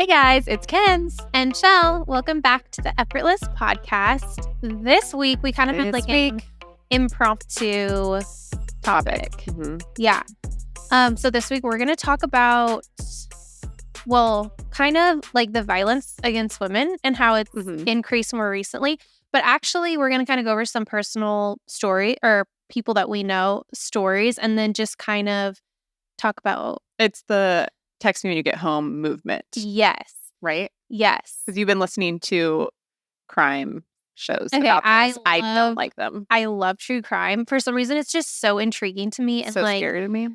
Hey guys, it's Kenz. And Shell, welcome back to the Effortless Podcast. This week, we kind of had like an impromptu topic. Mm-hmm. Yeah. So this week, we're going to talk about, kind of like the violence against women and how it's increased more recently. But actually, we're going to kind of go over some personal story or people that we know stories and then just kind of talk about. It's the text me when you get home movement. Yes. Right? Yes. Because you've been listening to crime shows Okay, about this. I don't like them. I love true crime. For some reason, it's just so intriguing to me. And so scary to me.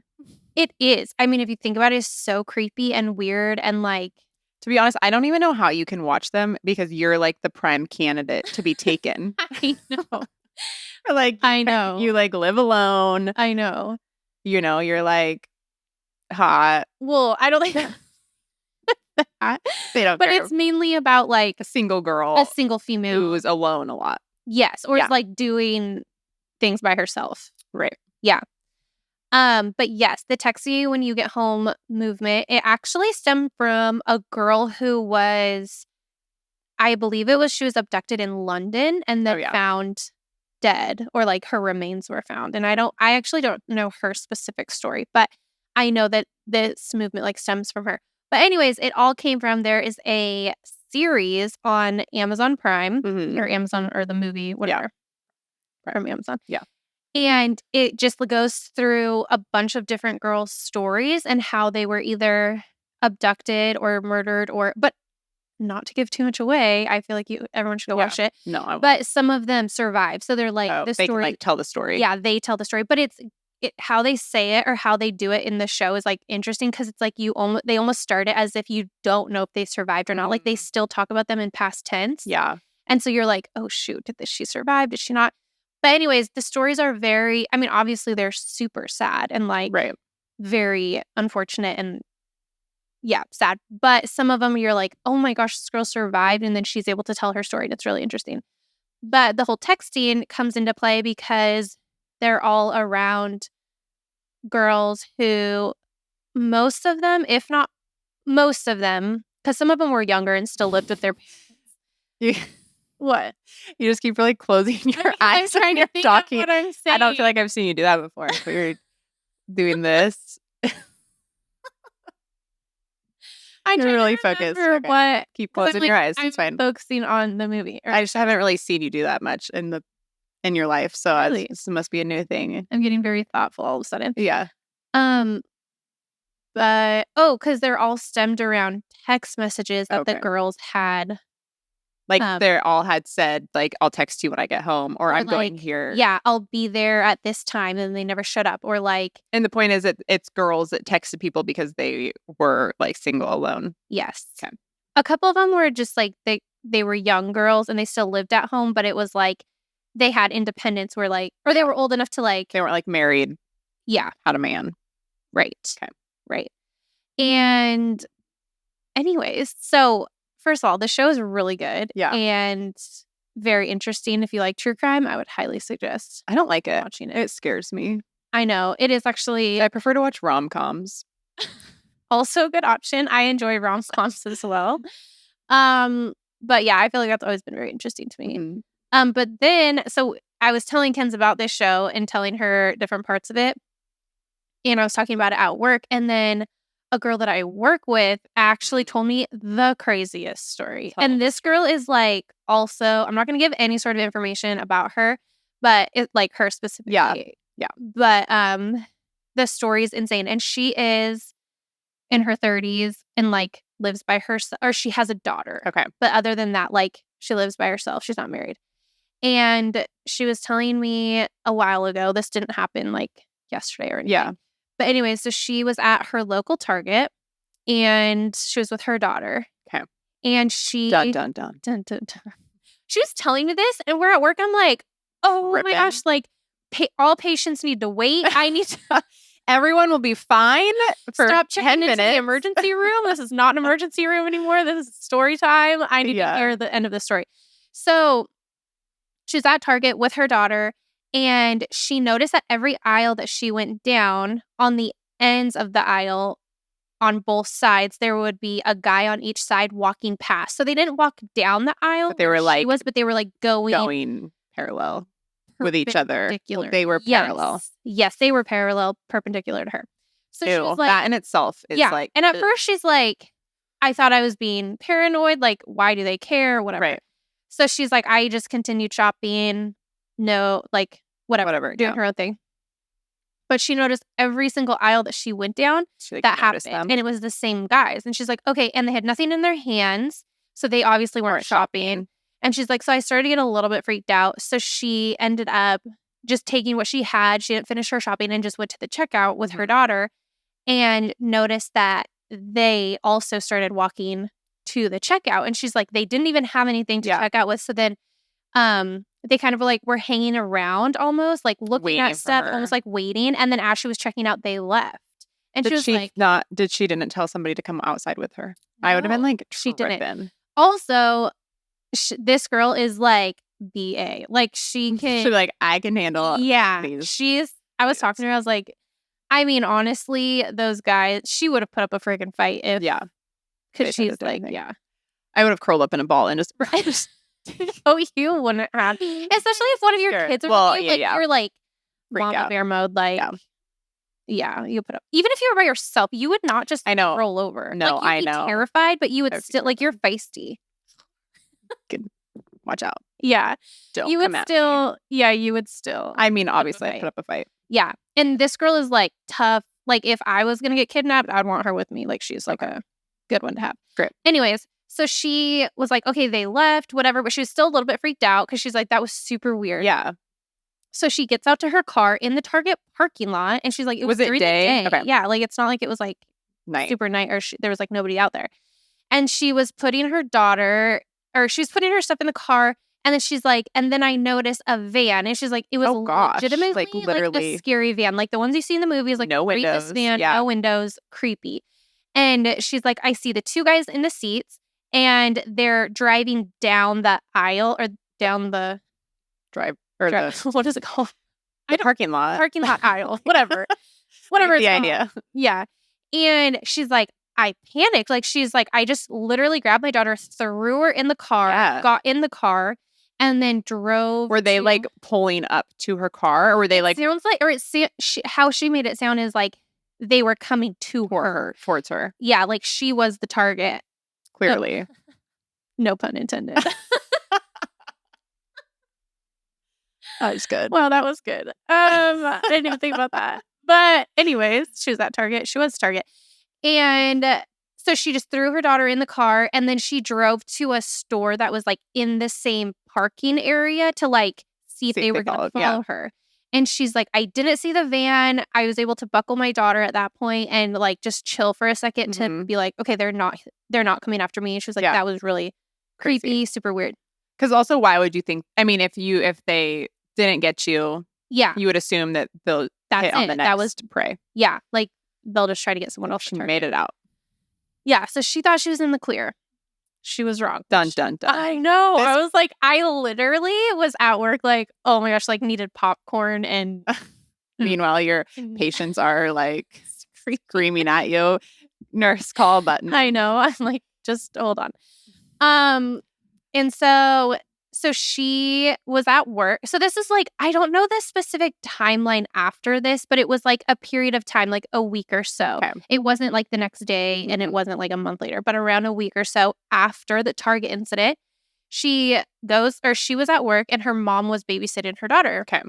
It is. I mean, if you think about it, it's so creepy and weird and like... To be honest, I don't even know how you can watch them because you're like the prime candidate to be taken. I know. I know. You like live alone. I know. You know, you're like hot. Well, I don't like that. They don't but care. It's mainly about like a single girl. A single female. Who's alone a lot. Yes. Or is like doing things by herself. Right. Yeah. But yes, the text you when you get home movement, it actually stemmed from a girl who was, I believe she was abducted in London and then found dead, or like her remains were found. And I actually don't know her specific story, but I know that this movement like stems from her. But anyways, it all came from, there is a series on Amazon Prime or Amazon or the movie, whatever, from Amazon. Yeah. And it just goes through a bunch of different girls' stories and how they were either abducted or murdered but not to give too much away. I feel like everyone should go watch it. No, I won't. But some of them survive. So they're like, the they story. Can, like, tell the story. Yeah, they tell the story. But how they say it or how they do it in the show is like interesting because it's like they almost start it as if you don't know if they survived or not. Like they still talk about them in past tense. Yeah. And so you're like, oh shoot, did she survive? Did she not? But anyways, the stories are obviously they're super sad and like very unfortunate and sad. But some of them you're like, oh my gosh, this girl survived. And then she's able to tell her story. And it's really interesting. But the whole texting comes into play because they're all around girls who, most of them, if not most of them, because some of them were younger and still lived with their parents. What? You just keep really closing your eyes when you're talking. What I'm saying. I don't feel like I've seen you do that before. But you're doing this. You're really focused. Okay. What? Keep closing your eyes. It's fine. Focusing on the movie. I just haven't really seen you do that much in your life, so really? This must be a new thing. I'm getting very thoughtful all of a sudden. Yeah. But because they're all stemmed around text messages that the girls had. Like they all had said, like, I'll text you when I get home, or I'm going here. Yeah, I'll be there at this time, and they never showed up, or like. And the point is that it's girls that texted people because they were like single alone. Yes. Okay. A couple of them were just like they were young girls and they still lived at home, but it was like they had independence, or they were old enough to like. They weren't like married. Yeah. Had a man. Right. Okay. Right. And anyways, so. First of all, the show is really good. Yeah. And very interesting. If you like true crime, I would highly suggest. I don't like it. Watching it. It scares me. I know. It is actually. I prefer to watch rom-coms. Also a good option. I enjoy rom-coms as well. But yeah, I feel like that's always been very interesting to me. Mm-hmm. But then, so I was telling Kenz about this show and telling her different parts of it. And I was talking about it at work. And then a girl that I work with actually told me the craziest story. And this girl is like, also, I'm not going to give any sort of information about her, but it's like her specifically. Yeah. But the story is insane. And she is in her 30s and like lives by herself, or she has a daughter. Okay. But other than that, like she lives by herself. She's not married. And she was telling me a while ago, this didn't happen like yesterday or anything. Yeah. But anyway, so she was at her local Target and she was with her daughter. Okay. And she... Dun, dun, dun. Dun, dun, dun. She was telling me this and we're at work. I'm like, oh my gosh, like all patients need to wait. I need to... Everyone will be fine for Stop checking 10 minutes. Into the emergency room. This is not an emergency room anymore. This is story time. I need to hear the end of the story. So she's at Target with her daughter. And she noticed that every aisle that she went down, on the ends of the aisle, on both sides, there would be a guy on each side walking past. So they didn't walk down the aisle, but they were like but they were like going parallel with each other. Well, they were parallel. Yes, they were parallel, perpendicular to her. So Ew, she was like, that in itself is like. And at first she's like, I thought I was being paranoid. Like, why do they care? Whatever. Right. So she's like, I just continued shopping. No, like, whatever. Doing her own thing. But she noticed every single aisle that she went down, that happened. And it was the same guys. And she's like, okay. And they had nothing in their hands. So they obviously weren't shopping. And she's like, so I started to get a little bit freaked out. So she ended up just taking what she had. She didn't finish her shopping and just went to the checkout with her daughter and noticed that they also started walking to the checkout. And she's like, they didn't even have anything to check out with. So then they kind of were hanging around almost, like looking waiting at stuff, almost like waiting. And then as she was checking out, they left. And she was like, she didn't tell somebody to come outside with her? No, I would have been like, she didn't. Also, this girl is like BA. Like she can. She's like, I can handle. Yeah. I was talking to her. I was like, I mean, honestly, those guys, she would have put up a freaking fight if. Yeah. Because she's like, I would have curled up in a ball and just. Oh, you wouldn't have. Especially if one of your kids are with you, you're like mama bear mode, like you put up. Even if you were by yourself, you would not just roll over. No, like, you'd be terrified, but you would still like you're feisty. Good. Watch out. Yeah. Don't you would still. Yeah, you would still. I mean, obviously, I'd put up a fight. Yeah, and this girl is like tough. Like if I was gonna get kidnapped, I'd want her with me. Like she's like a good one to have. Great. Anyways. So she was like, okay, they left, whatever. But she was still a little bit freaked out because she's like, that was super weird. Yeah. So she gets out to her car in the Target parking lot. And she's like, was it day? Okay. Yeah. Like, it's not like it was like night. Super night or there was like nobody out there. And she was putting her stuff in the car. And then she's like, and then I noticed a van. And she's like, it was legitimately like literally a scary van. Like the ones you see in the movies, like no windows. Van, no windows, creepy. And she's like, I see the two guys in the seats. And they're driving down the aisle or down the what is it called? The parking lot. Parking lot aisle. Whatever. Whatever the idea. Yeah. And she's like, I panicked. Like she's like, I just literally grabbed my daughter, threw her in the car, got in the car, and then drove. Were they like pulling up to her car, or were they like? It sounds like, or how she made it sound is like they were coming towards her. Yeah, like she was the target. Clearly. No pun intended. That was good. Well, that was good. I didn't even think about that. But anyways, she was at Target. She was Target. And so she just threw her daughter in the car and then she drove to a store that was like in the same parking area to like see if they were going to follow her. And she's like, I didn't see the van. I was able to buckle my daughter at that point and like just chill for a second to be like, okay, they're not coming after me. And she was like, that was really creepy, super weird. Because also, why would you think? I mean, if they didn't get you, you would assume that they'll hit on the next prey. Yeah, like they'll just try to get someone else. She made it out. Yeah, so she thought she was in the clear. She was wrong. Dun, dun, dun. I know. I was like, I literally was at work like, oh my gosh, like needed popcorn and... Meanwhile, your patients are like screaming at you. Nurse call button. I know. I'm like, just hold on. And so she was at work. So this is like, I don't know the specific timeline after this, but it was like a period of time, like a week or so. Okay. It wasn't like the next day and it wasn't like a month later, but around a week or so after the Target incident, she was at work and her mom was babysitting her daughter. Okay.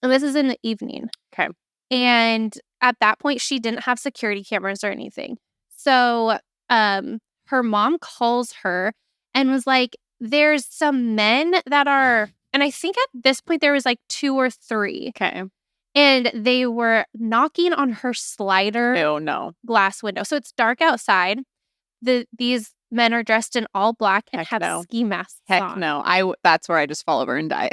And this is in the evening. Okay. And at that point, she didn't have security cameras or anything. So her mom calls her and was like, there's some men that are, and I think at this point there was like 2 or 3. Okay. And they were knocking on her slider glass window. So it's dark outside. These men are dressed in all black and have ski masks on. Heck no. That's where I just fall over and die.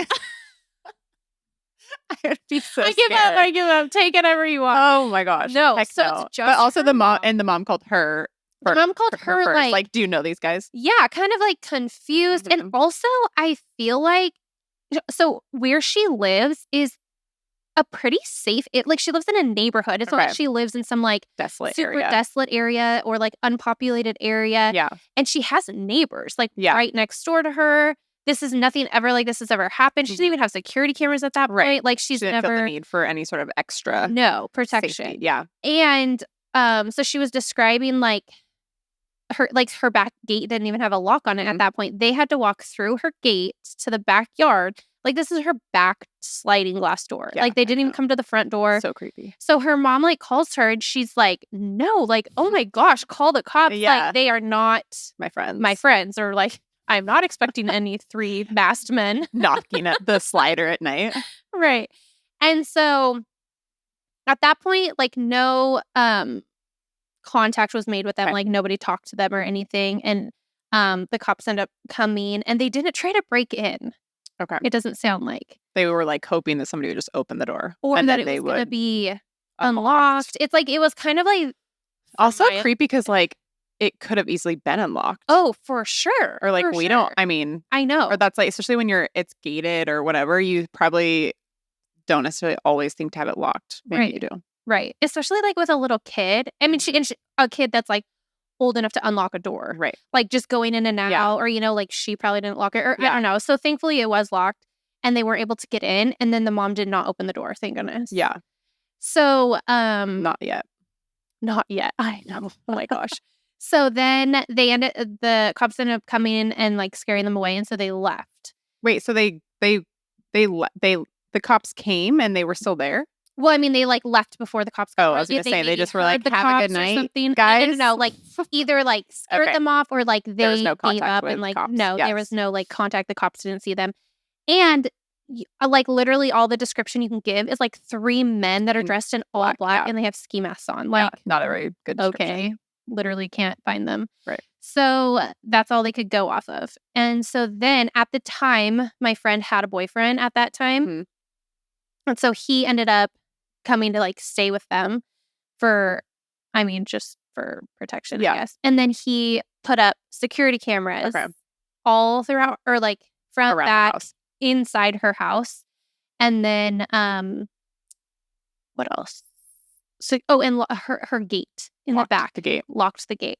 I would be so scared. I give up. Take it wherever you want. Oh my gosh. No. Heck so no. it's just but also the mom called her. The mom called her first. Like, do you know these guys? Yeah, kind of like confused. Mm-hmm. And also I feel like, so where she lives is a pretty safe, she lives in a neighborhood. It's not like she lives in some like super desolate area or like unpopulated area. Yeah. And she has neighbors like right next door to her. This is nothing ever like this has ever happened. She doesn't even have security cameras at that point. Like she's she didn't never feel the need for any sort of extra protection. Safety. Yeah. And so she was describing like her back gate didn't even have a lock on it at that point. They had to walk through her gate to the backyard. Like this is her back sliding glass door. Yeah, like they didn't even come to the front door. So creepy. So her mom like calls her and she's like, no, like, oh my gosh, call the cops. Like they are not my friends. Or like, I'm not expecting any 3 masked men knocking at the slider at night. Right. And so at that point, like no contact was made with them. Like nobody talked to them or anything. And the cops end up coming and they didn't try to break in. Okay. It doesn't sound like. They were like hoping that somebody would just open the door. Or and that it was going to be unlocked. It's like, it was kind of like. Also creepy because like it could have easily been unlocked. Oh, for sure. Or like we don't, I mean. I know. Or that's like, especially when it's gated or whatever, you probably don't necessarily always think to have it locked. Maybe you do. Right. Especially like with a little kid. I mean, a kid that's like old enough to unlock a door. Right. Like just going in and out or, like she probably didn't lock it or I don't know. So thankfully it was locked and they were able to get in and then the mom did not open the door. Thank goodness. Yeah. So, not yet. Not yet. I know. Oh my gosh. So then the cops ended up coming in and like scaring them away. And so they left. Wait, so the cops came and they were still there? Well, I mean, they like left before the cops. Oh, I was going to say they just were like, "Have a good night, guys." No, like either like skirt them off or like they was no gave up and like cops. There was no like contact. The cops didn't see them, and like literally all the description you can give is like 3 men that are dressed in all black and they have ski masks on. Like not a very good description. Okay, literally can't find them. Right. So that's all they could go off of, and so then at the time, my friend had a boyfriend at that time, and so he ended up coming to like stay with them just for protection, I guess. And then he put up security cameras all throughout or like front, back, inside her house. And then what else? So and her gate in the back. The gate. Locked the gate.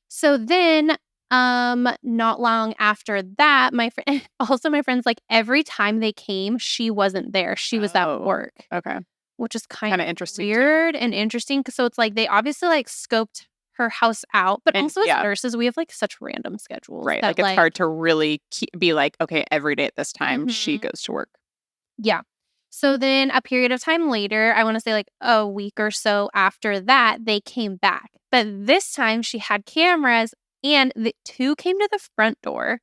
So then not long after that, my friend's like every time they came, she wasn't there. She was at work. Okay. Which is kind of interesting, weird and interesting. So it's like they obviously like scoped her house out, but also as nurses, we have like such random schedules. Right. Like it's hard to really be like, okay, every day at this time she goes to work. Yeah. So then a period of time later, I want to say like a week or so after that, they came back. But this time she had cameras and the 2 came to the front door.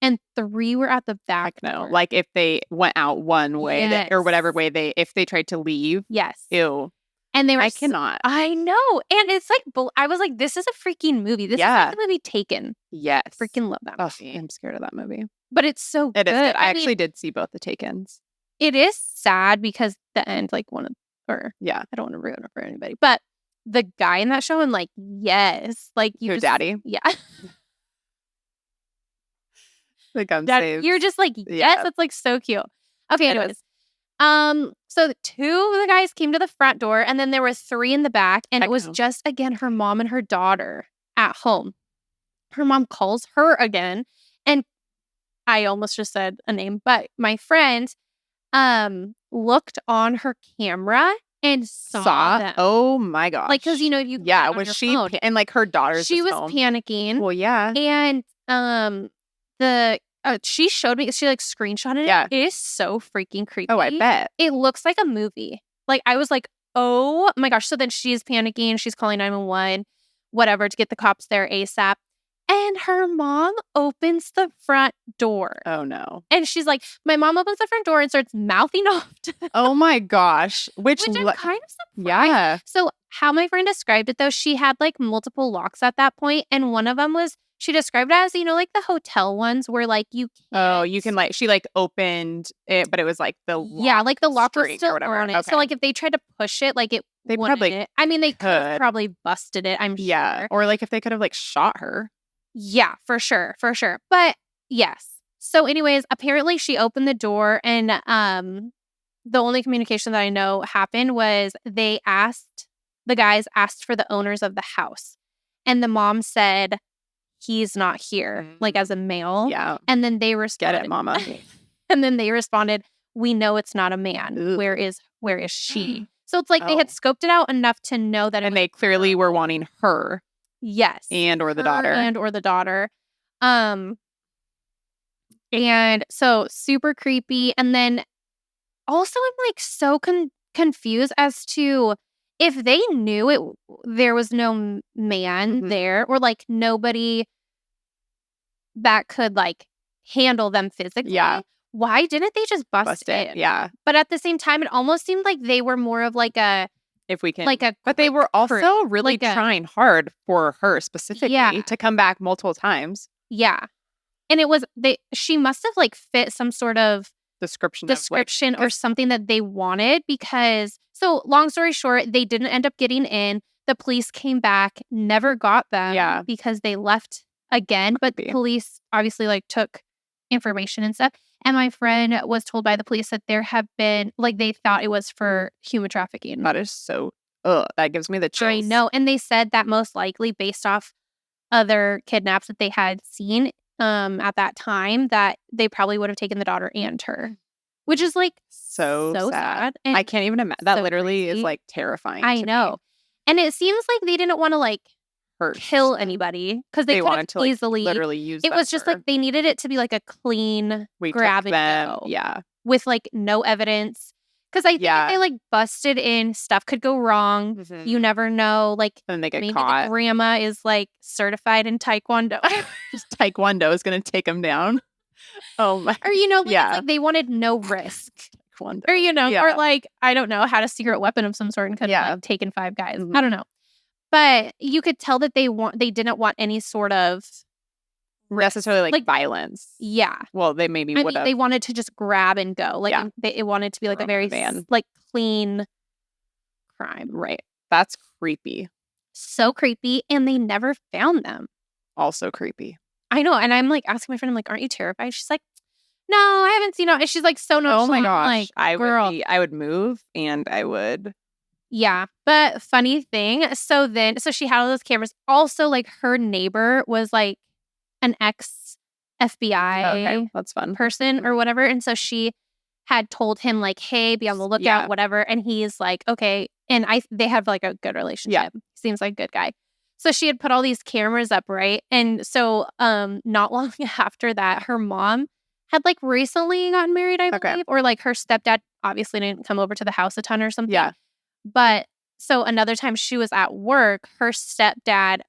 And 3 were at the back. No, like if they went out one way or whatever way if they tried to leave. Yes. Ew. And they were. I cannot. I know. And it's like, I was like, this is a freaking movie. This is like the movie Taken. Yes. Freaking love that movie. I'm scared of that movie. But it's so good. It is good. I actually did see both the Takens. It is sad because the end, like I don't want to ruin it for anybody. But the guy in that show, I'm like, yes. Like Your daddy? Yeah. The gun saves. You're just like, yes, that's like so cute. Okay, anyways. So 2 of the guys came to the front door and then there were 3 in the back and it was just again her mom and her daughter at home. Her mom calls her again and I almost just said a name, but my friend looked on her camera and saw them. Oh my gosh. Like cuz you was she and like her daughter's she was home. Panicking. Well, yeah. And she showed me, she like screenshotted it. Yeah. It is so freaking creepy. Oh, I bet. It looks like a movie. Like I was like, oh my gosh. So then she's panicking. She's calling 911, whatever, to get the cops there ASAP. And her mom opens the front door. Oh no. And she's like, my mom opens the front door and starts mouthing off. Oh my gosh. Which I'm kind of surprised. Yeah. So how my friend described it though, she had like multiple locks at that point, and one of them was, she described it as, like the hotel ones where like you can't. Oh, you can like, she like opened it, but it was like the like the lock was still or whatever. on it. Okay. So like if they tried to push it, like they probably I mean, they could have probably busted it, I'm sure. Or like if they could have like shot her. Yeah, for sure. But yes. So anyways, apparently she opened the door and the only communication that I know happened was the guys asked for the owners of the house. And the mom said, he's not here, like as a male. Yeah. And then they responded. Get it, mama. And then they responded, we know it's not a man. Ooh. Where is she? So it's like they had scoped it out enough to know that. And they clearly were wanting her. Yes. And or the daughter. And so super creepy. And then also I'm like so confused as to if they knew there was no man there or like nobody that could like handle them physically. Yeah. Why didn't they just bust it? Yeah. But at the same time, it almost seemed like they were more of like a... If we can. But they were also really trying hard for her specifically to come back multiple times. Yeah. And it was... She must have like fit some sort of... Description or something that they wanted because... So long story short, they didn't end up getting in. The police came back, never got them because they left again. But the police obviously like took information and stuff. And my friend was told by the police that there have been, like, they thought it was for human trafficking. That is so, that gives me the chills. I know. And they said that most likely based off other kidnaps that they had seen at that time, that they probably would have taken the daughter and her. Which is, like, so sad. I can't even imagine. That literally is, like, terrifying. I know. And it seems like they didn't want to, like, kill anybody because they wanted to easily literally use it was just like they needed it to be like a clean grab and go with like no evidence because I think if they like busted in, stuff could go wrong. You never know, like and they get maybe caught. The grandma is like certified in taekwondo. Taekwondo is gonna take them down. Oh my. Or like they wanted no risk. Taekwondo. Or or like I don't know, had a secret weapon of some sort and could have like, taken 5 guys. I don't know. But you could tell that they didn't want any sort of necessarily like violence. Yeah. Well, they maybe would have. They wanted to just grab and go. Like it wanted to be like a very like clean crime. Right. That's creepy. So creepy. And they never found them. Also creepy. I know. And I'm like asking my friend, I'm like, aren't you terrified? She's like, no, I haven't seen it. She's like so nonchalant. Oh my gosh. Like, I would move and I would. Yeah. But funny thing. So she had all those cameras. Also, like her neighbor was like an ex-FBI that's fun. person or whatever. And so she had told him like, hey, be on the lookout, whatever. And he's like, okay. And they have like a good relationship. Yeah. Seems like a good guy. So she had put all these cameras up, right? And so not long after that, her mom had like recently gotten married, I believe. Or like her stepdad obviously didn't come over to the house a ton or something. Yeah. But so another time she was at work, her stepdad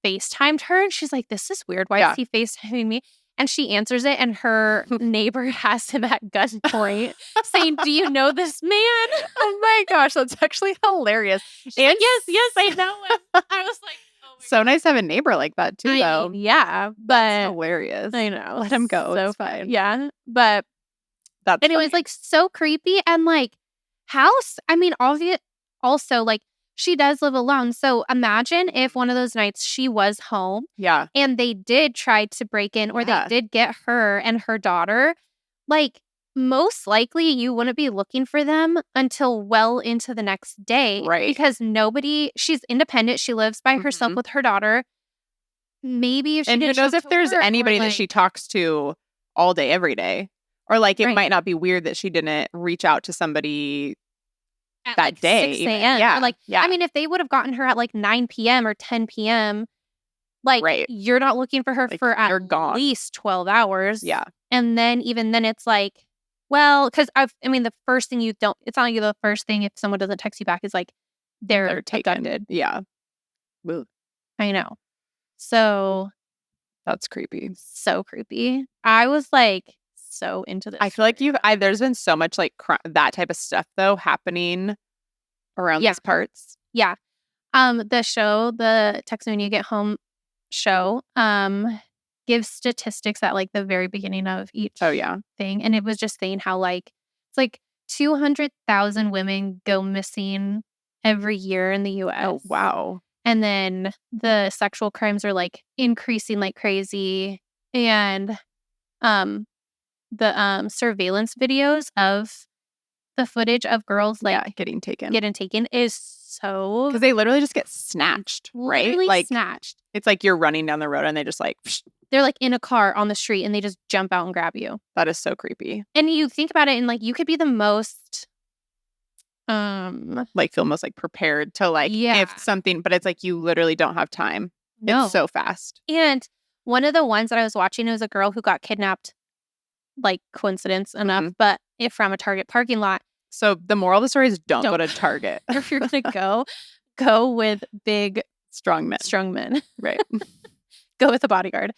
FaceTimed her and she's like, this is weird. Why is he FaceTiming me? And she answers it and her neighbor has him at gunpoint saying, do you know this man? Oh my gosh, that's actually hilarious. And like, yes, I know him. I was like, oh my so God. Nice to have a neighbor like that too, though. Yeah, but that's hilarious. I know. Let him go. So it's fine. Yeah. But that's anyways, like so creepy and like house. I mean, also, like, she does live alone. So imagine if one of those nights she was home. Yeah. And they did try to break in or they did get her and her daughter. Like, most likely you wouldn't be looking for them until well into the next day. Right. Because she's independent. She lives by herself with her daughter. Maybe if she and who knows if there's anybody that she talks to all day, every day. Or like it might not be weird that she didn't reach out to somebody at that like day. 6 a.m. Yeah. Or like, I mean, if they would have gotten her at like 9 p.m. or 10 p.m., like you're not looking for her like, for at least 12 hours. Yeah. And then even then it's like, well, because the first thing it's not like the first thing if someone doesn't text you back is like they're abducted. Yeah. Ugh. I know. So. That's creepy. So creepy. I was like, so into this. I feel like there's been so much like that type of stuff though happening around these parts. Yeah. The show, the Text Me When You Get Home show, gives statistics at like the very beginning of each thing. And it was just saying how like it's like 200,000 women go missing every year in the US. Oh, wow. And then the sexual crimes are like increasing like crazy. And the surveillance videos of The footage of girls getting taken is so, because they literally just get snatched, right? Like snatched. It's like you're running down the road and they just like they're like in a car on the street and they just jump out and grab you. That is so creepy. And you think about it and like you could be the most like feel most like prepared to like if something, but it's like you literally don't have time. No. It's so fast. And one of the ones that I was watching, it was a girl who got kidnapped, like coincidence enough, but from a Target parking lot. So the moral of the story is don't go to Target. If you're gonna go with big strong men. Right. Go with a bodyguard.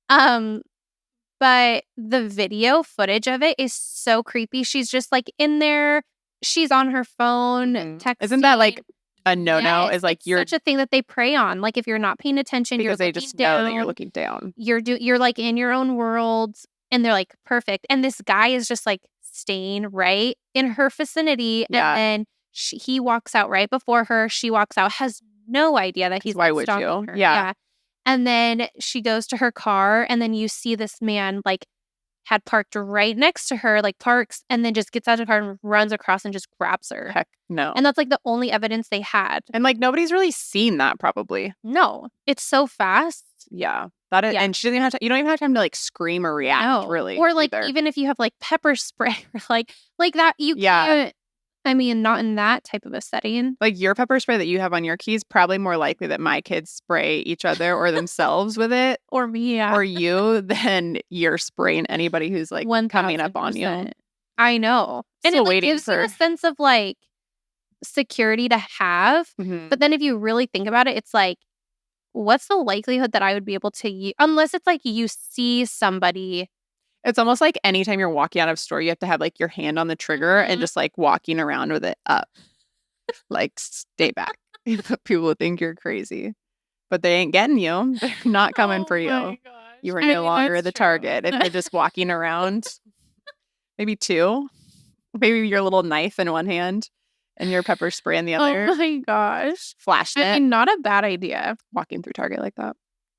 But the video footage of it is so creepy. She's just like in there. She's on her phone texting. Isn't that like a no-no? Is like you're such a thing that they prey on. Like if you're not paying attention, because they just know that you're looking down. You're like in your own world, and they're like perfect. And this guy is just like staying right in her vicinity, and then he walks out right before her. She walks out, has no idea that he's why would you? Her. Yeah. And then she goes to her car, and then you see this man like had parked right next to her, like parks, and then just gets out of the car and runs across and just grabs her. Heck no. And that's like the only evidence they had. And like nobody's really seen that probably. No. It's so fast. Yeah. That is, and she doesn't even have to, you don't even have time to like scream or react really. Or like even if you have like pepper spray or like that, you can't. I mean, not in that type of a setting. Like your pepper spray that you have on your keys, probably more likely that my kids spray each other or themselves with it. Or me, or you, than you're spraying anybody who's like 1, coming up on you. I know. And it like, gives you a sense of like security to have. Mm-hmm. But then if you really think about it, it's like, what's the likelihood that I would be able to use, unless it's like you see somebody. It's almost like anytime you're walking out of a store, you have to have like your hand on the trigger and just like walking around with it up. Like, stay back. People will think you're crazy. But they ain't getting you. They're not coming for you. You are no longer the target. If you're just walking around, maybe 2. Maybe your little knife in one hand and your pepper spray in the other. Oh my gosh. Flashing it. I mean, not a bad idea. Walking through Target like that.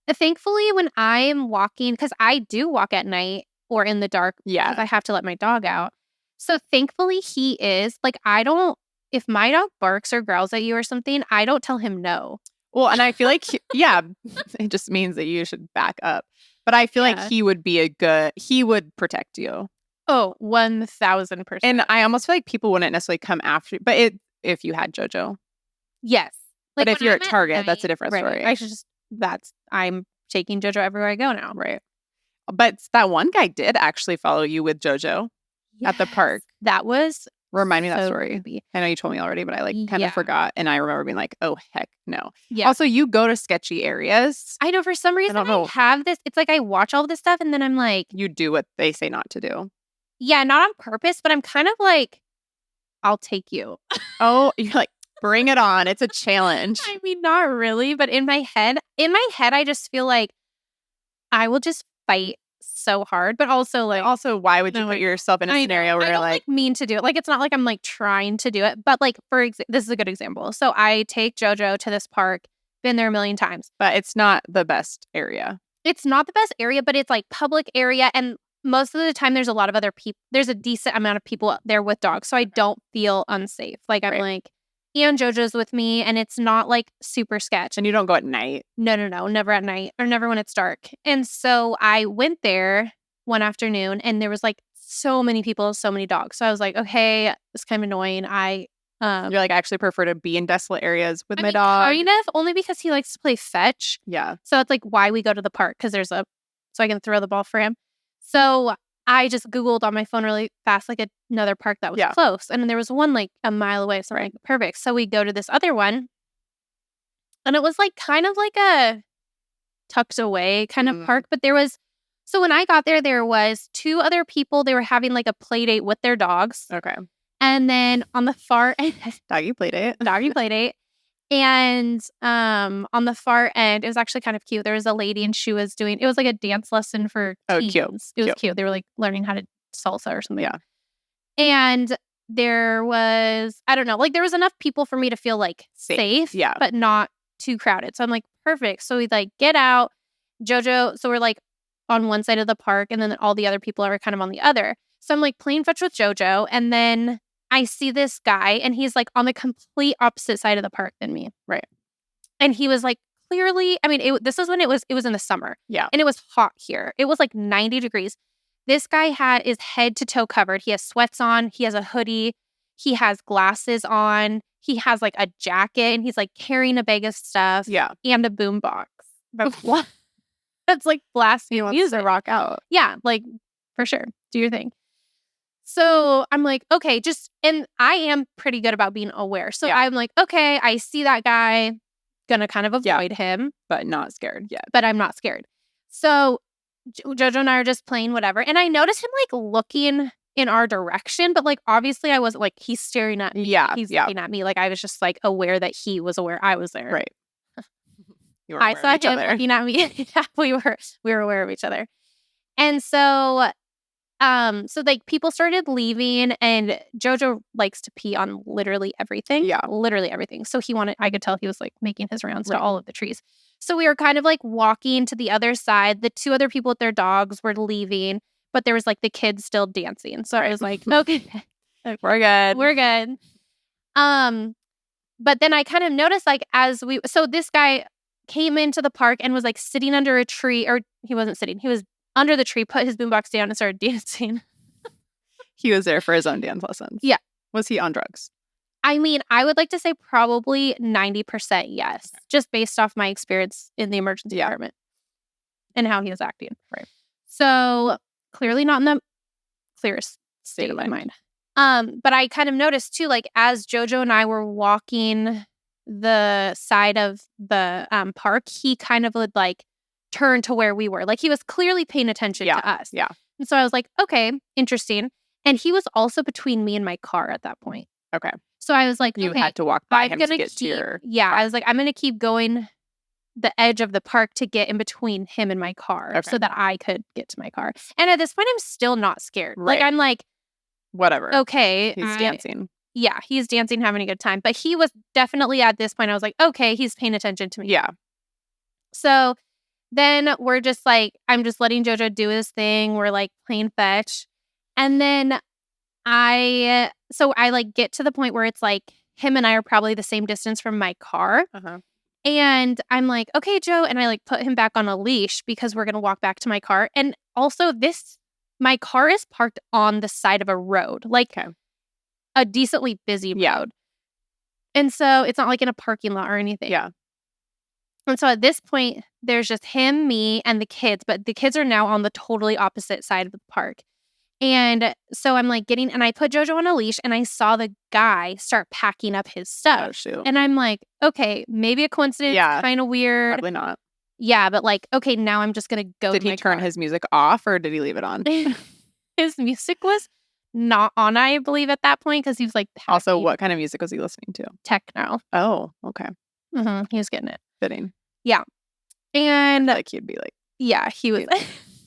Thankfully, when I am walking, because I do walk at night, or in the dark, because I have to let my dog out. So thankfully he is, like, if my dog barks or growls at you or something, I don't tell him no. Well, and I feel like, it just means that you should back up. But I feel like he would protect you. Oh, 1,000%. And I almost feel like people wouldn't necessarily come after you. But if you had JoJo. Yes. Like, but if you're at Target, that's a different story. I should I'm taking JoJo everywhere I go now. Right. But that one guy did actually follow you with JoJo at the park. That was Remind me that story. Creepy. I know you told me already, but I like kind of forgot. And I remember being like, oh, heck no. Yeah. Also, you go to sketchy areas. I know for some reason I have this. It's like I watch all this stuff and then I'm like. You do what they say not to do. Yeah, not on purpose, but I'm kind of like, I'll take you. Oh, you're like, bring it on. It's a challenge. I mean, not really. But in my head, I just feel like I will just fight so hard, but also like why would you put yourself in a scenario where I you're like mean to do it? Like it's not like I'm like trying to do it, but like this is a good example. So I take JoJo to this park, been there a million times, but it's not the best area. It's not the best area, but it's like public area, and most of the time there's a lot of other people. There's a decent amount of people there with dogs, so I don't feel unsafe. Like I'm like. And JoJo's with me, and it's not like super sketch. And you don't go at night? No, never at night, or never when it's dark. And so I went there one afternoon, and there was like so many people, so many dogs. So I was like, okay, it's kind of annoying. You're like, I actually prefer to be in desolate areas with my dog. Kind of, only because he likes to play fetch. Yeah. So that's like why we go to the park, because so I can throw the ball for him. So I just Googled on my phone really fast, like another park that was close. And there was one like a mile away. So I'm like, perfect. So we go to this other one. And it was like kind of like a tucked away kind of park. But so when I got there was 2 other people. They were having like a play date with their dogs. Okay. And then on the far end. Doggy play date. And on the far end, it was actually kind of cute. There was a lady and it was like a dance lesson for teens. Cute. It was cute. They were like learning how to salsa or something. Yeah. And there was, I don't know, like there was enough people for me to feel like safe, but not too crowded. So I'm like, perfect. So we like get out, JoJo. So we're like on one side of the park and then all the other people are kind of on the other. So I'm like playing fetch with JoJo. And then I see this guy and he's like on the complete opposite side of the park than me. Right. And he was like clearly, I mean, this is when it was in the summer. Yeah. And it was hot here. It was like 90 degrees. This guy is head to toe covered. He has sweats on. He has a hoodie. He has glasses on. He has like a jacket and he's like carrying a bag of stuff. Yeah. And a boombox. What? That's like blasting music. He wants to rock out. Yeah, like for sure. Do your thing. So I'm like, okay, and I am pretty good about being aware. So I'm like, okay, I see that guy, gonna kind of avoid him. But not scared yet. But I'm not scared. So Jojo and I are just playing whatever. And I noticed him like looking in our direction, but like obviously I wasn't like, he's staring at me. Yeah. He's looking at me. Like I was just like aware that he was aware I was there. Right. I saw him looking at me. Yeah, we were aware of each other. And so like people started leaving and Jojo likes to pee on literally everything. Yeah. Literally everything. So I could tell he was like making his rounds to all of the trees. So we were kind of like walking to the other side. The two other people with their dogs were leaving, but there was like the kids still dancing. So I was like, okay. We're good. We're good. But then I kind of noticed like so this guy came into the park and was like sitting under a tree, or he wasn't sitting. He was under the tree, put his boombox down and started dancing. He was there for his own dance lessons. Yeah. Was he on drugs? I mean, I would like to say probably 90% yes, just based off my experience in the emergency department and how he was acting. Right. So clearly not in the clearest state of my mind. But I kind of noticed too, like as Jojo and I were walking the side of the park, he kind of would like turn to where we were. Like he was clearly paying attention to us. Yeah. And so I was like, okay, interesting. And he was also between me and my car at that point. Okay. So I was like, you okay, had to walk by him to get to your... Yeah, I was like, I'm going to keep going the edge of the park to get in between him and my car so that I could get to my car. And at this point, I'm still not scared. Right. Like, I'm like... Whatever. Okay. He's dancing. Yeah, he's dancing, having a good time. But he was definitely at this point, I was like, okay, he's paying attention to me. Yeah. So then we're just like, I'm just letting Jojo do his thing. We're like playing fetch. And then I like get to the point where it's like him and I are probably the same distance from my car. Uh-huh. And I'm like, okay, Joe. And I like put him back on a leash because we're going to walk back to my car. And also my car is parked on the side of a road, like a decently busy road. And so it's not like in a parking lot or anything. Yeah. And so at this point, there's just him, me, and the kids. But the kids are now on the totally opposite side of the park. And so I'm like and I put Jojo on a leash and I saw the guy start packing up his stuff. Oh, shoot. And I'm like, okay, maybe a coincidence, kind of weird. Probably not. Yeah, but like, okay, now I'm just going to go. Did he turn his music off or did he leave it on? His music was not on, I believe, at that point because he was like... Also, what kind of music was he listening to? Techno. Oh, okay. Mm-hmm. He was getting it. Fitting. Yeah. And... like he'd be like... Yeah, he was...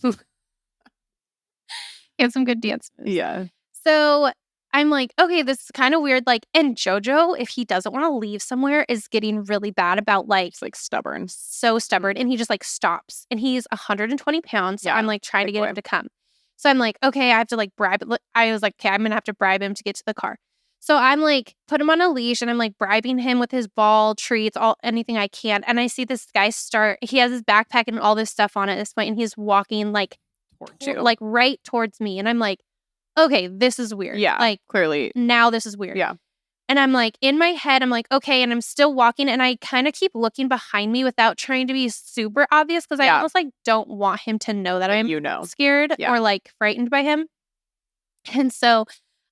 He had some good dance moves. Yeah. So I'm like, okay, this is kind of weird. Like, and Jojo, if he doesn't want to leave somewhere, is getting really bad about like... It's like stubborn. So stubborn. And he just like stops. And he's 120 pounds. So I'm like trying to get him to come. So I'm like, okay, I have to like bribe. I was like, okay, I'm going to have to bribe him to get to the car. So I'm like, put him on a leash and I'm like bribing him with his ball, treats, anything I can. And I see this guy he has his backpack and all this stuff on at this point, and he's walking like right towards me. And I'm like, okay, this is weird. Yeah, like clearly. Now this is weird. Yeah. And I'm like, in my head, I'm like, okay, and I'm still walking, and I kind of keep looking behind me without trying to be super obvious because I almost like don't want him to know that I'm scared or like frightened by him. And so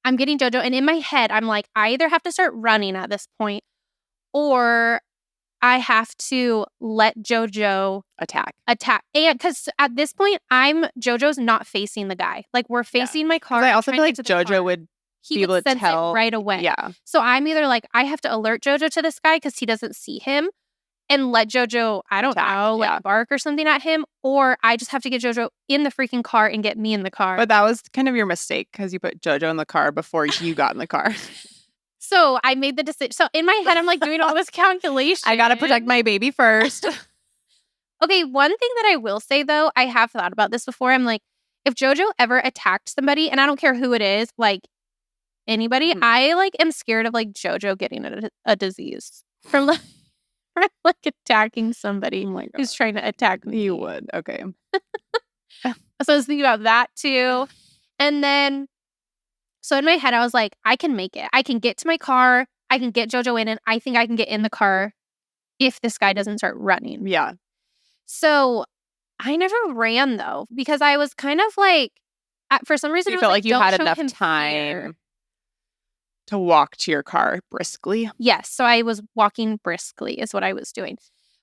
I'm getting Jojo, and in my head, I'm like, I either have to start running at this point or I have to let Jojo attack. And because at this point, Jojo's not facing the guy. Like we're facing my car. I also feel like Jojo would be able to tell right away. Yeah. So I'm either like, I have to alert Jojo to this guy because he doesn't see him and let Jojo, I don't know, like bark or something at him, or I just have to get Jojo in the freaking car and get me in the car. But that was kind of your mistake because you put Jojo in the car before you got in the car. So I made the decision. So in my head, I'm like doing all this calculation. I got to protect my baby first. Okay, one thing that I will say though, I have thought about this before. I'm like, if Jojo ever attacked somebody, and I don't care who it is, like anybody. I like am scared of like JoJo getting a disease from like, attacking somebody who's trying to attack me. You would. Okay. So I was thinking about that too. And then, so in my head, I was like, I can make it. I can get to my car. I can get JoJo in, and I think I can get in the car if this guy doesn't start running. Yeah. So I never ran though, because I was kind of like, for some reason, you felt like you had enough time to walk to your car briskly. Yes. So I was walking briskly is what I was doing.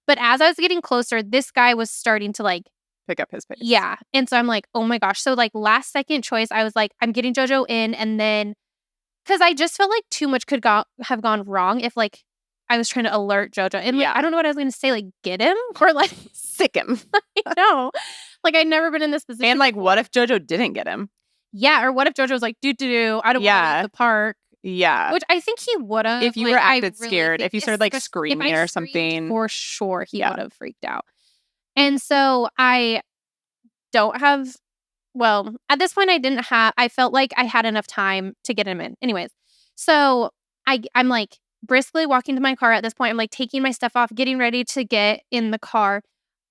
But as I was getting closer, this guy was starting to like pick up his pace. Yeah. And so I'm like, oh my gosh. So like last second choice, I was like, I'm getting JoJo in. And then, because I just felt like too much could have gone wrong if like I was trying to alert JoJo. And like, I don't know what I was going to say, like get him or like sick him. I know. Like I'd never been in this position. And like, what if JoJo didn't get him? Yeah. Or what if JoJo was like, I don't want to leave the park. Yeah. Which I think he would have. If you were acted scared, if you started like screaming or something. For sure, he would have freaked out. And so I don't have, well, at this point I felt like I had enough time to get him in. Anyways, so I'm like briskly walking to my car at this point. I'm like taking my stuff off, getting ready to get in the car.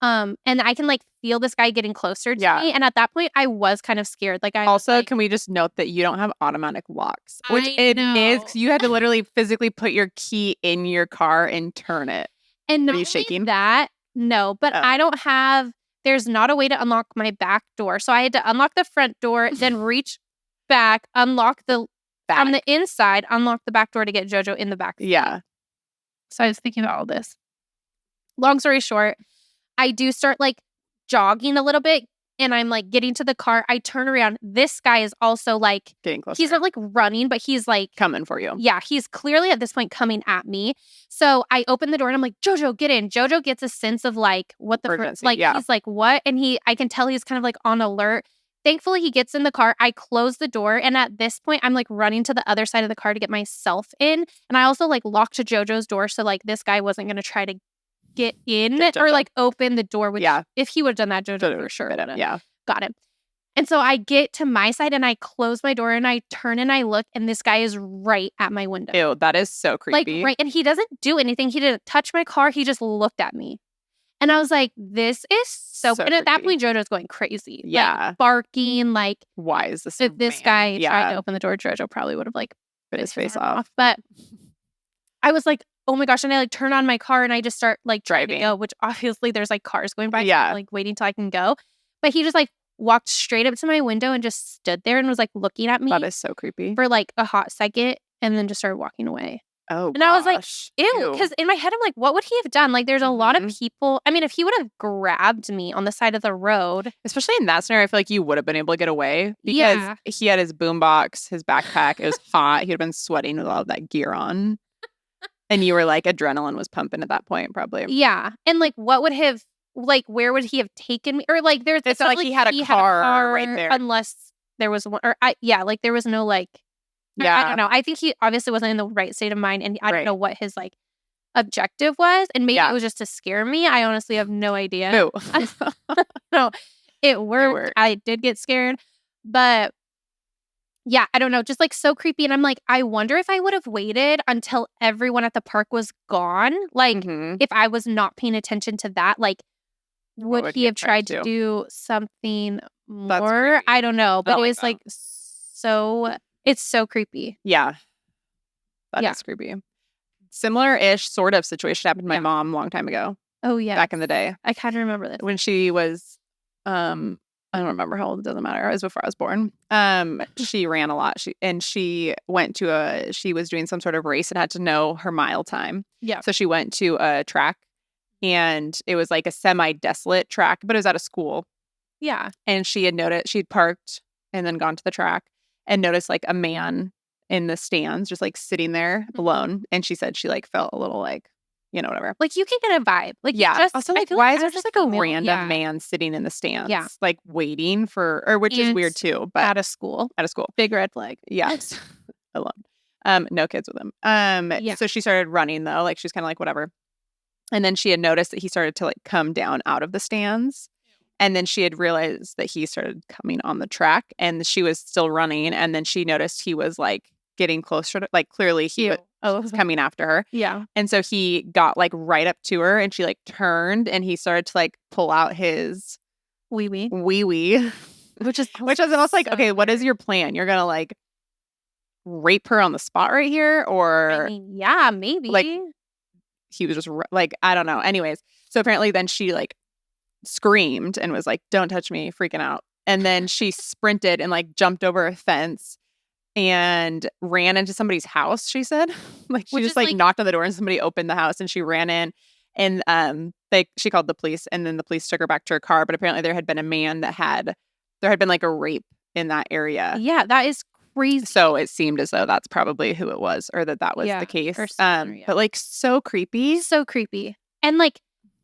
And I can like feel this guy getting closer to me. And at that point, I was kind of scared. Like can we just note that you don't have automatic locks, which is because you had to literally physically put your key in your car and turn it. And are you shaking? That no, but I don't have. There's not a way to unlock my back door, so I had to unlock the front door, then reach back, unlock the from the inside, unlock the back door to get JoJo in the back seat. Yeah. So I was thinking about all this. Long story short, I do start like jogging a little bit and I'm like getting to the car. I turn around. This guy is also like getting closer. He's not like running, but he's like coming for you. Yeah, he's clearly at this point coming at me. So I open the door and I'm like, JoJo, get in. JoJo gets a sense of like what the he's like, what? And I can tell he's kind of like on alert. Thankfully, he gets in the car. I close the door. And at this point, I'm like running to the other side of the car to get myself in. And I also like locked JoJo's door. So like this guy wasn't going to try to get in or like open the door. Which if he would have done that, JoJo for sure would have got him. And so I get to my side and I close my door and I turn and I look and this guy is right at my window. Ew, that is so creepy. Like, right. And he doesn't do anything. He didn't touch my car. He just looked at me. And I was like, this is so and at that point, JoJo's going crazy. Yeah. Like, barking, like, why is this? If this guy tried to open the door, JoJo probably would have like bit his face off. But I was like, oh my gosh. And I like turn on my car and I just start like driving, which obviously there's like cars going by. Yeah. So I'm, like waiting till I can go. But he just like walked straight up to my window and just stood there and was like looking at me. That is so creepy. For like a hot second and then just started walking away. Oh, and I was like, ew. Because in my head, I'm like, what would he have done? Like, there's a lot of people. I mean, if he would have grabbed me on the side of the road. Especially in that scenario, I feel like you would have been able to get away because he had his boombox, his backpack. It was hot. He had been sweating with all of that gear on. And you were like, adrenaline was pumping at that point, probably. Yeah. And like, what would have, like, where would he have taken me? Or like, it's not like he had a car right there. Unless there was one. Or like, there was no like. Yeah. I don't know. I think he obviously wasn't in the right state of mind. And I don't know what his like objective was. And maybe it was just to scare me. I honestly have no idea. No. No, it worked. I did get scared. But yeah, I don't know. Just like so creepy. And I'm like, I wonder if I would have waited until everyone at the park was gone. Like if I was not paying attention to that, like would he have tried to do something more? I don't know. But it was like so... It's so creepy. Yeah. That is creepy. Similar-ish sort of situation happened to my mom a long time ago. Oh, yeah. Back in the day. I kind of remember this. When she was, I don't remember how old, it doesn't matter. It was before I was born. She ran a lot. She was doing some sort of race and had to know her mile time. Yeah. So she went to a track and it was like a semi-desolate track, but it was at a school. Yeah. And she had noticed, she'd parked and then gone to the track. And noticed like a man in the stands just like sitting there alone. And she said she like felt a little like, whatever. Like you can get a vibe. Like also like why is there just like a random man sitting in the stands? Yeah. Like waiting for which is weird too. But at a school. Big red flag. Yes. Alone. No kids with him. So she started running though. Like she's kind of like whatever. And then she had noticed that he started to like come down out of the stands. And then she had realized that he started coming on the track and she was still running. And then she noticed he was like getting closer to, like, clearly he was coming after her. Yeah. And so he got like right up to her and she like turned and he started to like pull out his wee. Which is almost like, okay, what is your plan? You're gonna like rape her on the spot right here? Or I mean, yeah, maybe. like he was just like, I don't know. Anyways, so apparently then she like screamed and was like, don't touch me, freaking out. And then she sprinted and like jumped over a fence and ran into somebody's house, she said. Like she just like knocked on the door and somebody opened the house and she ran in and she called the police and then the police took her back to her car. But apparently there had been a man there had been like a rape in that area. Yeah, that is crazy. So it seemed as though that's probably who it was or that was the case. But like so creepy. So creepy. And like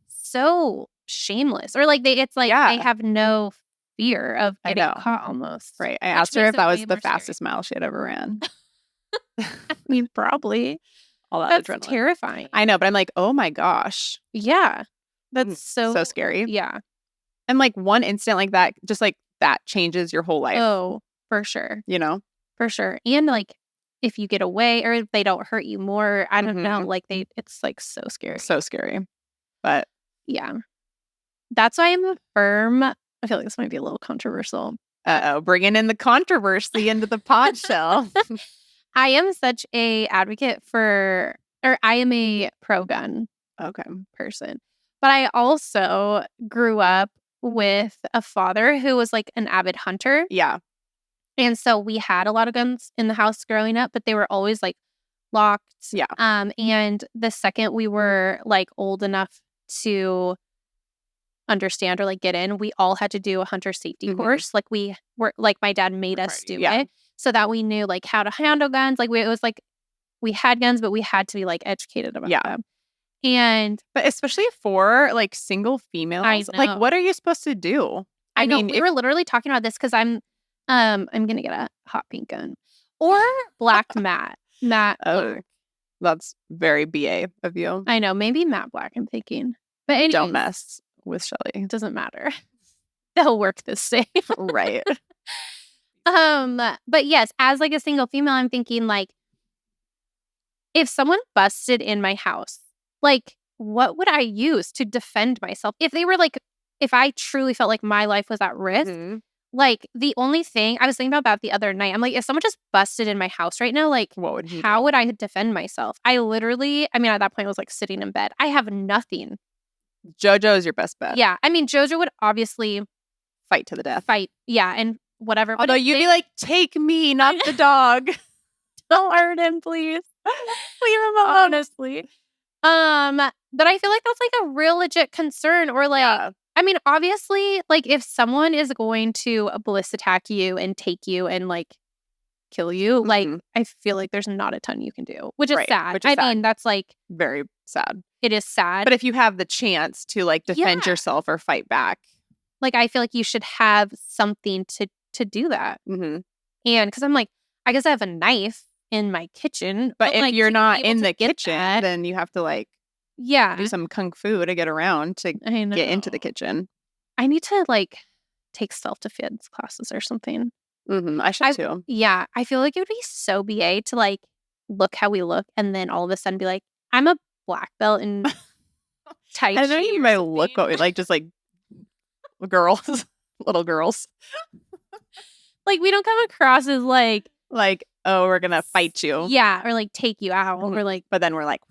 so shameless. Or like they have no fear of getting caught almost. Right. I asked her if that was the fastest mile she had ever ran. I mean, probably. All that adrenaline. That's terrifying. I know, but I'm like, oh my gosh. Yeah. That's so scary. Yeah. And like one instant like that, just like that changes your whole life. Oh, for sure. You know? For sure. And like if you get away or if they don't hurt you more, I don't know. Like it's like so scary. So scary. But yeah. That's why I'm a firm. I feel like this might be a little controversial. Bringing in the controversy into the pod shell. I am such a advocate I am a pro-gun person. But I also grew up with a father who was like an avid hunter. Yeah. And so we had a lot of guns in the house growing up, but they were always like locked. Yeah. And the second we were like old enough to understand or like get in, we all had to do a hunter safety course. Like we were like my dad made us do it so that we knew like how to handle guns. Like it was like we had guns, but we had to be like educated about them. But especially for like single females, like what are you supposed to do? I mean, we were literally talking about this because I'm gonna get a hot pink gun or black matte. Oh, that's very BA of you. I know, maybe matte black. I'm thinking, but anyways, don't mess with Shelly. It doesn't matter. They'll work the same, right? But yes, as like a single female, I'm thinking like, if someone busted in my house, like what would I use to defend myself? If they were like, if I truly felt like my life was at risk. Like, the only thing, I was thinking about that the other night. I'm like, if someone just busted in my house right now, like, how would I defend myself? I literally, I mean, at that point, I was like sitting in bed. I have nothing. JoJo is your best bet. Yeah. I mean, JoJo would obviously fight to the death. Yeah. And whatever. Although you'd be like, take me, not the dog. Don't hurt him, please. Leave him alone. Honestly. But I feel like that's like a real legit concern or like, I mean, obviously, like, if someone is going to ballistic attack you and take you and, like, kill you, like, I feel like there's not a ton you can do, which is sad. I mean, that's, like... very sad. It is sad. But if you have the chance to, like, defend yourself or fight back... Like, I feel like you should have something to do that. And, because I'm like, I guess I have a knife in my kitchen. But if like, you're not in the kitchen, then you have to, like... do some kung fu to get around to get into the kitchen. I need to like take self-defense classes or something. I should too. Yeah. I feel like it would be so BA to like look how we look and then all of a sudden be like, I'm a black belt in Tai Chi. I don't even my look like just like girls, little girls. Like we don't come across as like, oh, we're gonna fight you. Yeah. Or like take you out. Or like, but then we're like,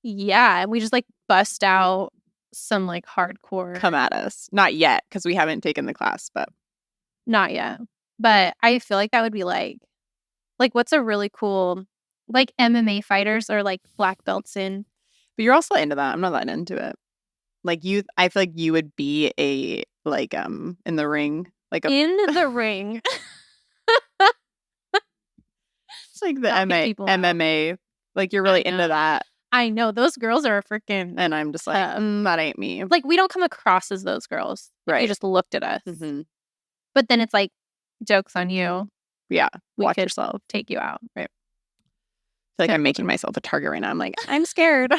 yeah, and we just like bust out some like hardcore. Come at us. Not yet, because we haven't taken the class, but. Not yet. But I feel like that would be like what's a really cool, like MMA fighters or like black belts in. But you're also into that. I'm not that into it. Like I feel like you would be a, like, in the ring. In the ring. It's like the MMA. Like you're really into that. I know. Those girls are freaking... And I'm just like, that ain't me. Like, we don't come across as those girls. Right. They just looked at us. But then it's like, joke's on you. Yeah. Watch yourself. Take you out. Right. I feel like I'm making myself a target right now. I'm like, I'm scared.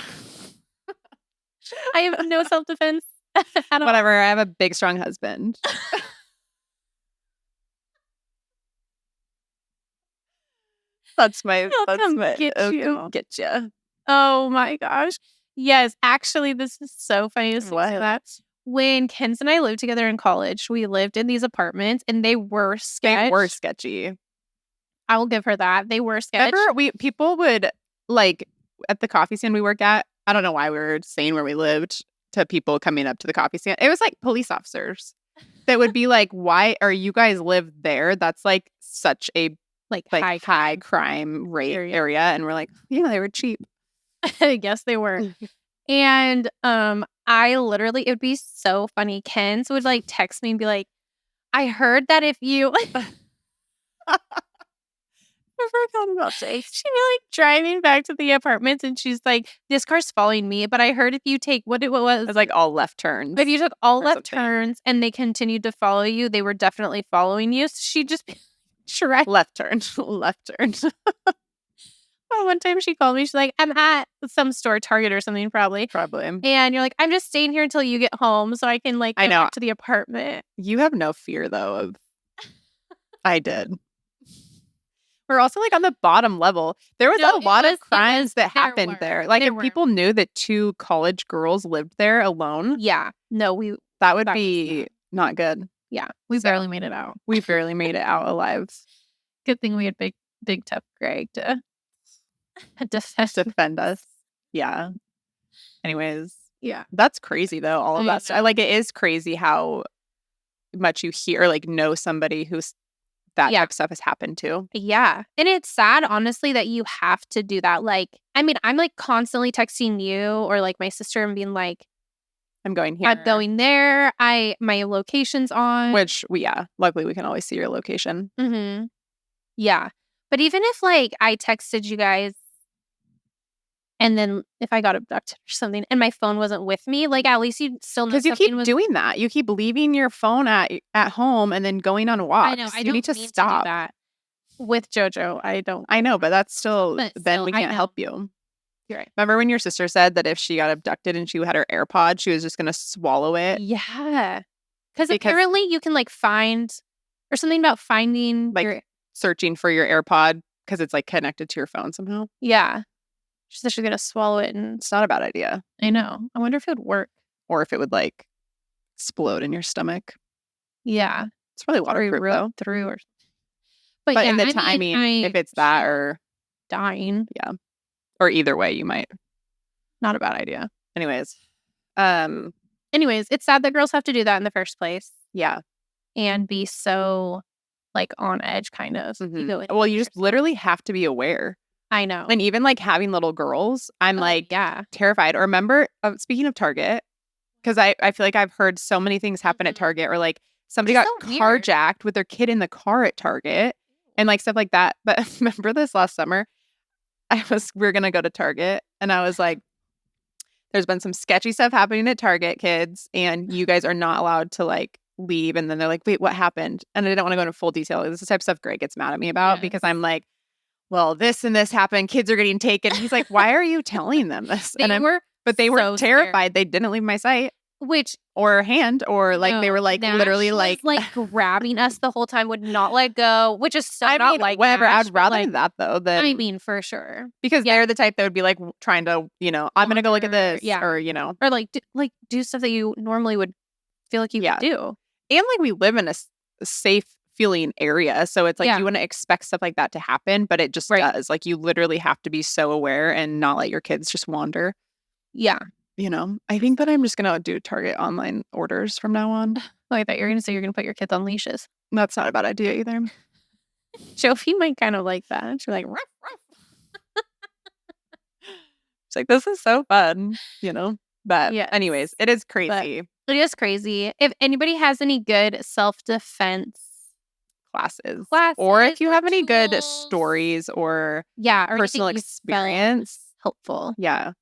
I have no self-defense. Whatever. I have a big, strong husband. That's my get you. Oh my gosh. Yes, actually, this is so funny to say that. When Kenz and I lived together in college, we lived in these apartments and they were sketchy. I will give her that. They were sketchy. People would, like, at the coffee stand we work at, I don't know why we were saying where we lived to people coming up to the coffee stand. It was like police officers that would be like, why are you guys live there? That's like such a high crime rate area. And we're like, yeah, they were cheap. I guess they were. And I literally, it would be so funny. Kenz would like text me and be like, I heard that if you I forgot about Jake. She'd be like driving back to the apartments and she's like, this car's following me, but I heard if you take what was. It's like all left turns. If you took all left turns and they continued to follow you, they were definitely following you. So she'd just be Shrek. Left turn. Left turn. Well, one time she called me. She's like, I'm at some store, Target or something, probably. And you're like, I'm just staying here until you get home so I can like go back to the apartment. You have no fear though of I did. We're also like on the bottom level. There was a lot of crimes that happened there. Like if people knew that 2 college girls lived there alone. Yeah. No, that would be not good. Yeah. We barely made it out. We barely made it out alive. Good thing we had big tough Greg to defend us. Yeah. Anyways. Yeah. That's crazy though. All of that stuff. Like it is crazy how much you hear, like know somebody who's that type of stuff has happened to. Yeah. And it's sad, honestly, that you have to do that. Like, I mean, I'm like constantly texting you or like my sister and being like, I'm going here. I'm going there. My location's on. Which, luckily we can always see your location. Mm-hmm. Yeah. But even if like I texted you guys and then if I got abducted or something and my phone wasn't with me, like at least you'd still know. Because you keep doing that. You keep leaving your phone at home and then going on walks. I know. You need to stop. To do that. With JoJo, I don't. I know, but that's still, then we can't help you. You're right. Remember when your sister said that if she got abducted and she had her AirPod, she was just going to swallow it? Yeah. Because apparently you can like find, or something about finding. Like searching for your AirPod because it's like connected to your phone somehow. Yeah. She said she's going to swallow it and. It's not a bad idea. I know. I wonder if it would work. Or if it would like explode in your stomach. Yeah. It's probably waterproof though. Through or. But in the time, I mean, if it's that or. Dying. Yeah. Or either way, you might. Not a bad idea. Anyways, it's sad that girls have to do that in the first place. Yeah. And be so like on edge kind of. Mm-hmm. Well, you just literally have to be aware. I know. And even like having little girls, I'm terrified. Or remember, speaking of Target, because I feel like I've heard so many things happen at Target or like somebody got carjacked with their kid in the car at Target and like stuff like that. But remember this last summer? We were going to go to Target and I was like, there's been some sketchy stuff happening at Target, kids, and you guys are not allowed to like leave. And then they're like, wait, what happened? And I didn't want to go into full detail. This is the type of stuff Greg gets mad at me about because I'm like, well, this and this happened. Kids are getting taken. He's like, why are you telling them this? They were terrified. Scared. They didn't leave my sight. Or hand, or like they were like literally like grabbing us the whole time, would not let go, which is so not like whatever. Nash, I'd rather that though. I mean, for sure, because they're the type that would be like trying to, I'm gonna go look at this, or or like do stuff that you normally would feel like you would do. And like we live in a safe feeling area, so it's like you wouldn't expect stuff like that to happen, but it just does. Like you literally have to be so aware and not let your kids just wander. Yeah. I think that I'm just going to do Target online orders from now on. Oh, I thought you were going to say you're going to put your kids on leashes. That's not a bad idea either. Sophie might kind of like that. She's like, ruff, ruff. She's like, this is so fun, But anyways, it is crazy. It is crazy. If anybody has any good self-defense classes or if you have any good stories or personal experience, helpful. Yeah.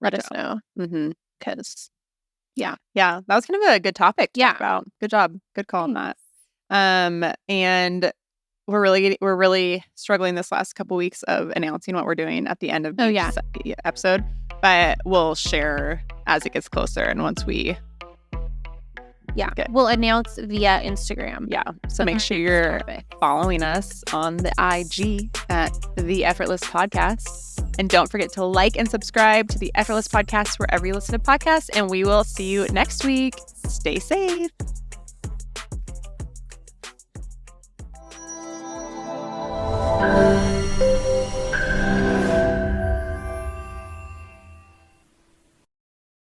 Let us know. Mm-hmm. Because, that was kind of a good topic to talk about. Good job. Good call on that. And we're really struggling this last couple weeks of announcing what we're doing at the end of each episode. But we'll share as it gets closer and once we Yeah. Good. We'll announce via Instagram. Yeah. So make sure you're following us on the IG at The Effortless Podcast. And don't forget to like and subscribe to The Effortless Podcast wherever you listen to podcasts. And we will see you next week. Stay safe.